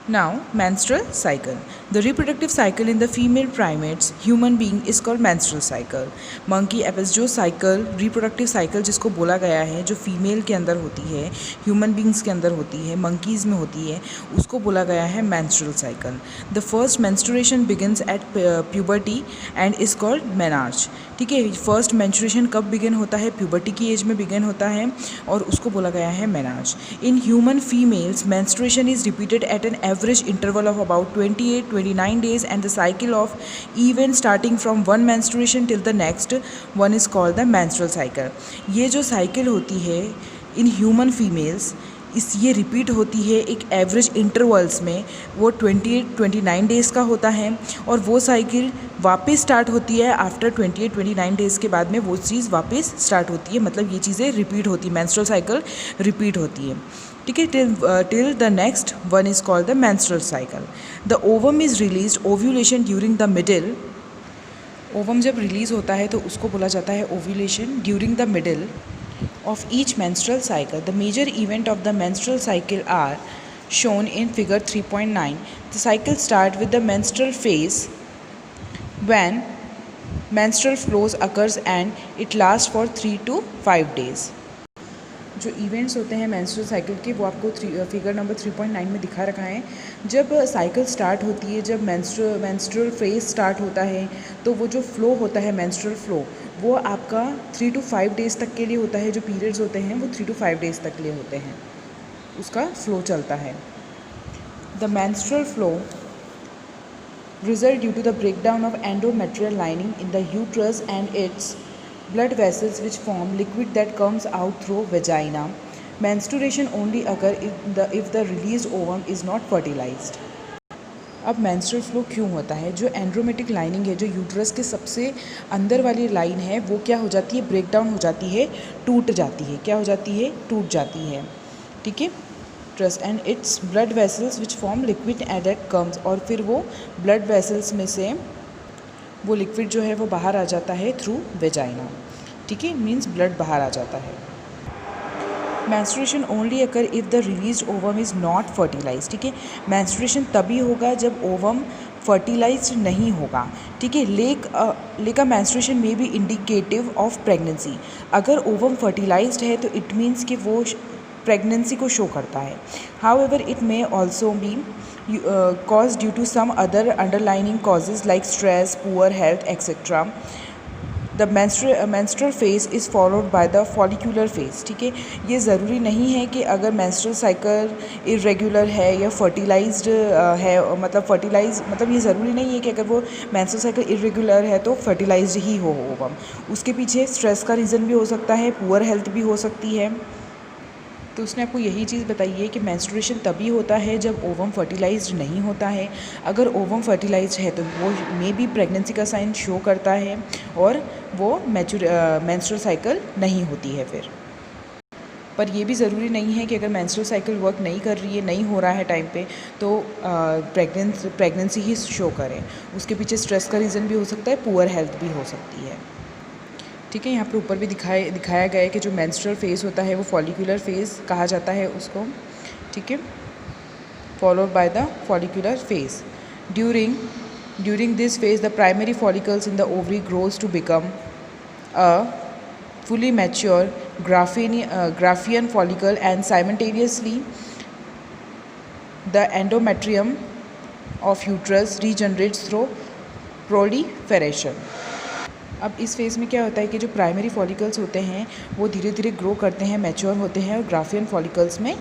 Now, menstrual cycle. The reproductive cycle in the female primates, human being, is called menstrual cycle. Monkey apes जो cycle, reproductive cycle जिसको बोला गया है, जो female के अंदर होती है, ह्यूमन बींग्स के अंदर होती है, monkeys में होती है, उसको बोला गया है menstrual cycle. The first menstruation begins at puberty and is called menarche. ठीक है, फर्स्ट मेंस्ट्रुएशन कब बिगिन होता है? प्यूबर्टी की एज में बिगिन होता है और उसको बोला गया है menarche. In human females menstruation is repeated at an average interval of about 28-29 days and the cycle of even starting from one menstruation till the next one is called the menstrual cycle. ये जो cycle होती है in human females ये repeat होती है एक average intervals में, वो 28-29 डेज़ का होता है और वो साइकिल वापस स्टार्ट होती है आफ्टर 28-29 डेज़ के बाद में वो चीज़ वापस स्टार्ट होती है. मतलब ये चीज़ें रिपीट होती है, मेंस्ट्रुअल साइकिल रिपीट होती है. ठीक है, till the next one is called the menstrual cycle. The ovum is released ovulation during the middle. Ovum जब रिलीज़ होता है तो उसको बोला जाता है ovulation during the middle of each menstrual cycle. The major event of the menstrual cycle are shown in figure 3.9. The cycle starts with the menstrual phase when menstrual flows occurs and it lasts for 3 to 5 days. जो events होते हैं menstrual cycle के वो आपको figure number 3.9 में दिखा रखा है. जब साइकिल स्टार्ट होती है, जब मेंस्ट्रुअल फेज स्टार्ट होता है तो वो जो फ्लो होता है मेंस्ट्रुअल फ्लो वो आपका 3 to 5 डेज़ तक के लिए होता है. जो पीरियड्स होते हैं वो 3 to 5 डेज़ तक के लिए होते हैं, उसका फ्लो चलता है. The menstrual flow result due to the breakdown of endometrial lining in the uterus and its blood vessels which form liquid that comes out through vagina. Menstruation only occur if the released ovum is not fertilized. अब menstrual flow क्यों होता है? जो एंड्रोमेटिक lining है, जो uterus के सबसे अंदर वाली लाइन है, वो क्या हो जाती है? ब्रेक डाउन हो जाती है, टूट जाती है. क्या हो जाती है? टूट जाती है. ठीक है, truss and its blood vessels which form liquid एडेट कम्स, और फिर वो ब्लड वेसल्स में से वो लिक्विड जो है वो बाहर आ जाता है थ्रू वेजाइना. ठीक है, मीन्स ब्लड बाहर आ जाता है. Menstruation only occur if the released ovum is not fertilise. ठीक है, मेंस्ट्रुएशन तभी होगा जब ओवम फर्टिलाइज्ड नहीं होगा. ठीक है, लेक मेंस्ट्रुएशन में बी इंडिकेटिव ऑफ प्रेगनेंसी. अगर ओवम फर्टिलाइज्ड है तो इट मीन्स कि वो प्रेगनेंसी को शो करता है. However it may also be caused due to some other underlying causes like stress, poor health, etc. The menstrual phase is followed by the follicular phase. ठीक है, ये ज़रूरी नहीं है कि अगर menstrual cycle irregular है या fertilized है, मतलब ये ज़रूरी नहीं है कि अगर वो menstrual cycle irregular है तो fertilized ही हो ओवम. उसके पीछे स्ट्रेस का रीज़न भी हो सकता है, पुअर हेल्थ भी हो सकती है. तो उसने आपको यही चीज़ बताई है कि मेंस्ट्रुएशन तभी होता है जब ओवम फर्टिलाइज्ड नहीं होता है. अगर ओवम फर्टिलाइज्ड है तो वो मे बी प्रेगनेंसी का साइन शो करता है और वो मेंस्ट्रुअल साइकिल नहीं होती है फिर. पर ये भी ज़रूरी नहीं है कि अगर मेंस्ट्रुअल साइकिल वर्क नहीं कर रही है, नहीं हो रहा है टाइम पे, तो प्रेगनेंसी ही शो करें. उसके पीछे स्ट्रेस का रीज़न भी हो सकता है, पुअर हेल्थ भी हो सकती है. ठीक है, यहाँ पर ऊपर भी दिखाया गया है कि जो मेंस्ट्रुअल फेज़ होता है वो फॉलिकुलर फेज़ कहा जाता है उसको. ठीक है, followed by the follicular phase. During this phase the primary follicles in the ovary grows to become a fully mature Graafian follicle and simultaneously the endometrium of uterus regenerates through proliferation. अब इस phase में क्या होता है कि जो primary follicles होते हैं वो धीरे धीरे ग्रो करते हैं, मैच्योर होते हैं और ग्राफियन फॉलिकल्स में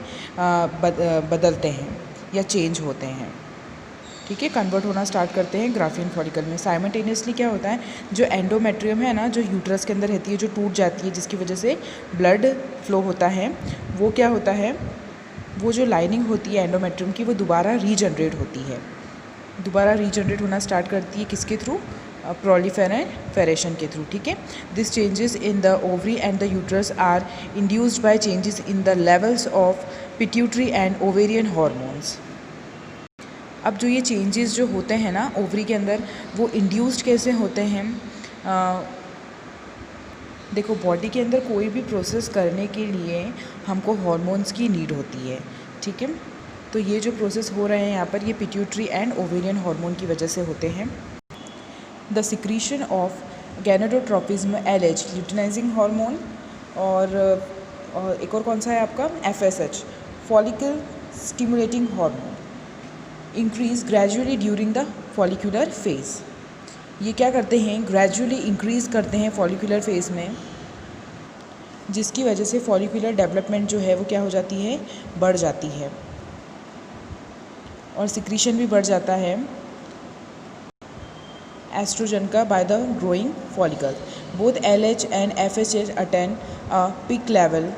बदलते हैं या चेंज होते हैं. ठीक है, कन्वर्ट होना स्टार्ट करते हैं ग्राफियन फॉलिकल में. साइमल्टेनियसली क्या होता है, जो एंडोमेट्रियम है ना, जो यूट्रस के अंदर रहती है, जो टूट जाती है जिसकी वजह से ब्लड फ्लो होता है, वो क्या होता है, वो जो लाइनिंग होती है एंडोमेट्रियम की वो दोबारा रीजनरेट होती है, दोबारा रीजनरेट होना स्टार्ट करती है. किसके थ्रू? प्रोलिफेरेशन के थ्रू. ठीक है, this changes in the ovary and the uterus are induced by changes in the levels of pituitary and ovarian hormones. अब जो ये चेंजेस जो होते हैं ना ओवरी के अंदर, वो इंड्यूस्ड कैसे होते हैं? देखो, बॉडी के अंदर कोई भी प्रोसेस करने के लिए हमको हार्मोन्स की नीड होती है. ठीक है, तो तो ये जो प्रोसेस हो रहे हैं यहाँ पर, ये पिट्यूटरी एंड ओवेरियन हार्मोन की वजह से होते हैं। The secretion of gonadotropins LH luteinising hormone, और एक और कौन सा है आपका FSH follicle stimulating hormone, increase gradually during the follicular phase. ये क्या करते हैं, ग्रेजुअली इंक्रीज़ करते हैं फॉलिकुलर फेज में, जिसकी वजह से फॉलिकुलर डेवलपमेंट जो है वो क्या हो जाती है, बढ़ जाती है, और सिक्रीशन भी बढ़ जाता है एस्ट्रोजन का by the growing follicle. Both LH and FSH attain a peak level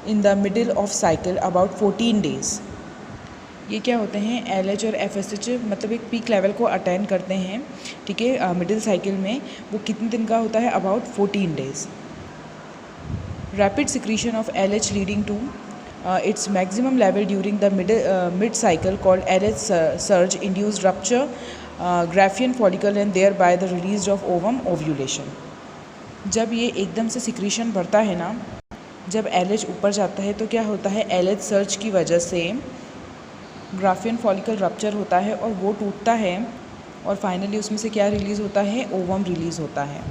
in the middle of cycle about 14 days. ये क्या होते हैं, LH और FSH मतलब एक पीक लेवल को अटेन करते हैं, ठीक है, मिडिल साइकिल में। वो कितने दिन का होता है, about 14 days. Rapid secretion of LH leading to its maximum level during the mid cycle called LH surge induced rupture Graafian follicle and thereby the release of ovum ovulation। जब ये एकदम से सिक्रीशन बढ़ता है ना, जब LH ऊपर जाता है तो क्या होता है, LH सर्ज की वजह से ग्राफियन फॉलिकल रप्चर होता है और वो टूटता है, और फाइनली उसमें से क्या रिलीज़ होता है, ओवम रिलीज़ होता है,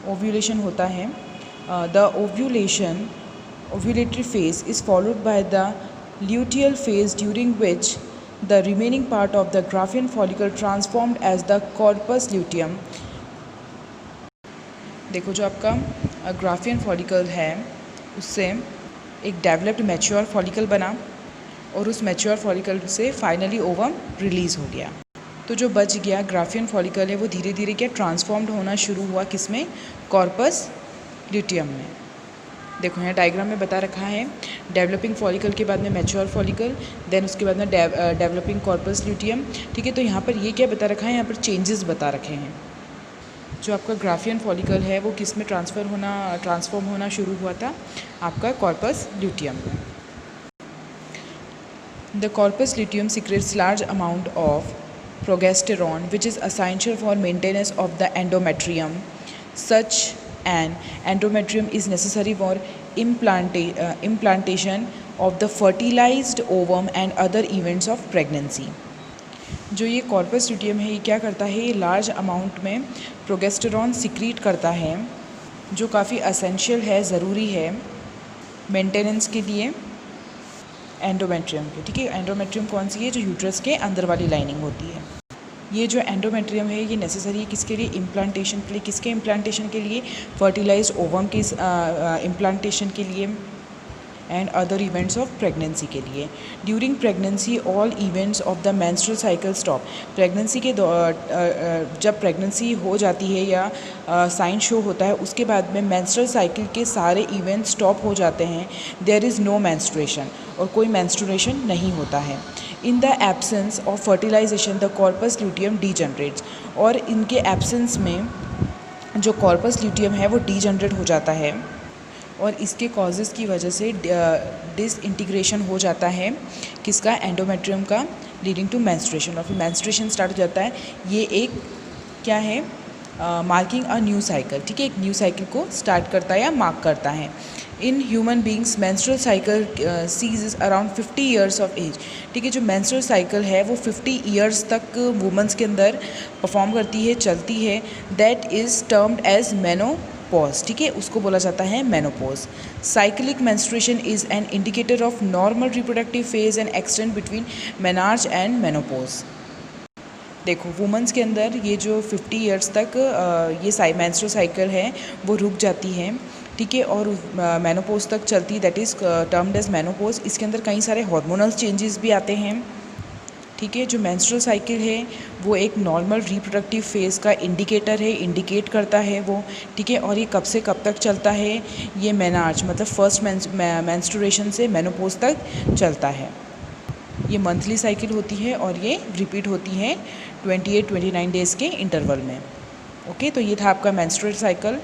ओव्यूलेशन होता है। The ovulation ovulatory phase is followed by the luteal phase during which the remaining part of the Graafian follicle transformed as the corpus luteum। देखो जो आपका ग्राफियन फॉलिकल है उससे एक डेवलप्ड मैच्योर फॉलिकल बना, और उस मैच्योर फॉलिकल से फाइनली ओवम रिलीज़ हो गया। तो जो बच गया ग्राफियन फॉलिकल है वो धीरे धीरे क्या ट्रांसफॉर्म्ड होना शुरू हुआ, किसमें, कॉर्पस ल्यूटियम में। देखो यहाँ डायग्राम में बता रखा है, डेवलपिंग फॉलिकल के बाद में मैच्योर फॉलिकल, देन उसके बाद में डेवलपिंग कॉर्पस ल्यूटियम, ठीक है। तो यहाँ पर ये क्या बता रखा है, यहाँ पर चेंजेस बता रखे हैं। जो आपका ग्राफियन फॉलिकल है वो किस में ट्रांसफॉर्म होना शुरू हुआ था, आपका corpus luteum. The corpus luteum secretes large amount of progesterone which is essential for maintenance of the endometrium. Such and endometrium is necessary for implantation of the fertilized ovum and other events of pregnancy। जो ये corpus luteum है ये क्या करता है, ये large amount में progesterone secrete करता है, जो काफ़ी असेंशियल है, ज़रूरी है मेंटेनेंस के लिए एंडोमेट्रियम के, ठीक है। एंडोमेट्रियम कौन सी है, जो यूट्रस के अंदर वाली लाइनिंग होती है। ये जो एंडोमेट्रियम है ये नेसेसरी है किसके लिए, इम्प्लांटेशन के लिए। किसके इम्प्लांटेशन के लिए, फर्टिलाइज्ड ओवम के इम्प्लांटेशन के लिए, and other events of pregnancy के लिए। During pregnancy all events of the menstrual cycle stop. Pregnancy के जब प्रेगनेंसी हो जाती है या साइन शो होता है, उसके बाद में मेंस्ट्रुअल साइकिल के सारे इवेंट्स स्टॉप हो जाते हैं। देयर इज़ नो मेंस्ट्रुएशन, और कोई मेंस्ट्रुएशन नहीं होता है। In the absence of fertilisation the corpus luteum degenerates, और इनके एब्सेंस में जो कॉर्पस ल्यूटियम है वो डीजनरेट हो जाता है, और इसके कॉजेज़ की वजह से डिसइंटीग्रेशन हो जाता है किसका, एंडोमेट्रियम का, लीडिंग टू मेंस्ट्रुएशन, और फिर मेंस्ट्रुएशन स्टार्ट हो जाता है। ये एक क्या है, मार्किंग अ न्यू साइकिल, ठीक है, एक न्यू साइकिल को स्टार्ट करता है या मार्क करता है। In human beings menstrual cycle cease around 50 years of age, ठीक है। जो मेंस्ट्रुअल साइकिल है वो 50 ईयर्स तक वुमेंस के अंदर परफॉर्म करती है, चलती है। That is termed as menopause, ठीक है, उसको बोला जाता है menopause. Cyclic menstruation is an indicator of normal reproductive phase and extend between menarche and menopause. देखो वुमेंस के अंदर ये जो 50 ईयर्स तक ये मेंस्ट्रुअल साइकिल है वो रुक जाती है, ठीक है, और मेनोपॉज तक चलती, that is termed as menopause. इसके अंदर कई सारे हार्मोनल चेंजेस भी आते हैं, ठीक है। जो मेंस्ट्रुअल साइकिल है वो एक नॉर्मल रिप्रोडक्टिव फेज़ का इंडिकेटर है, इंडिकेट करता है वो, ठीक है। और ये कब से कब तक चलता है, ये मेनार्ज मतलब फर्स्ट मेंस्ट्रुएशन से मेनोपॉज तक चलता है। ये मंथली साइकिल होती है और ये रिपीट होती है 28-29 डेज़ के इंटरवल में। ओके, तो ये था आपका मेंस्ट्रुअल साइकिल।